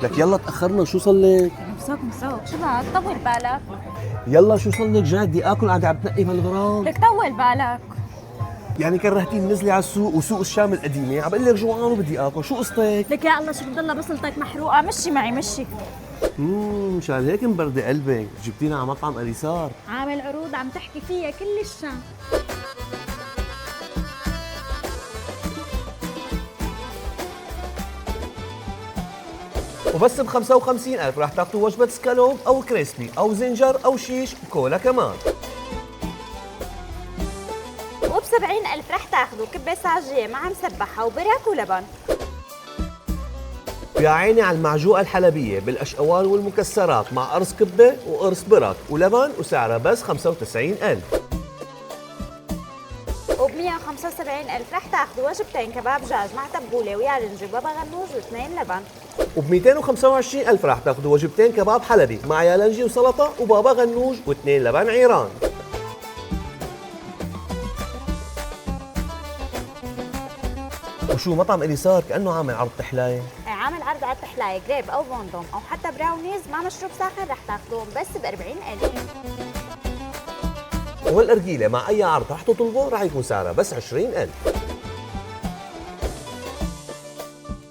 لك يلا تأخرنا، شو صار لك؟ مساك شو بدك طول بالك؟ يلا شو صار لك؟ جاي بدي آكل قاعدة عم تنقي بهالغراض. لك طول بالك. يعني كرهتيني نزلي على السوق وسوق الشام القديمة، عم بقول لك جوعان وبدي آكل، شو قصتك؟ لك يا الله شو بتضلها بصلتك محروقة، مشي معي مشي. مشان هيك مبردة قلبك، جبتينا على مطعم أليسار. عامل عروض عم تحكي فيها كل الشام. وبس ب 55,000 رح تاخذوا وجبة سكالوب أو كريسبي أو زنجر أو شيش وكولا كمان. وب70,000 رح تاخذوا كبة سعجية مع مسبحة وبرك ولبن. يا عيني على المعجوقة الحلبية بالأشقوان والمكسرات مع قرص كبة وقرص برك ولبن وسعرها بس 95,000. وب175,000 رح تاخذوا وجبتين كباب دجاج مع تبولة ويالنجي وبابا غنوج واثنين لبن. وب 225,000 رح تاخذوا وجبتين كباب حلبي مع يالنجي وسلطة وبابا غنوج واثنين لبن عيران. وشو مطعم إليسار كأنه عامل عرض تحلاية؟ عامل عرض على التحلاية جريب أو بوندوم أو حتى براونيز مع مشروب ساخن رح تاخذوهم بس ب40,000. والأرجيلة مع أي عرض رح تطلبه رح يكون سعرها بس 20,000.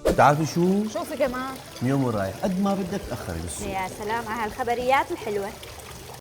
بتعرفي شو؟ شو في كمان؟ يوم ورايح قد ما بدك تأخري بالسوق. يا سلام على هالخبريات الحلوة.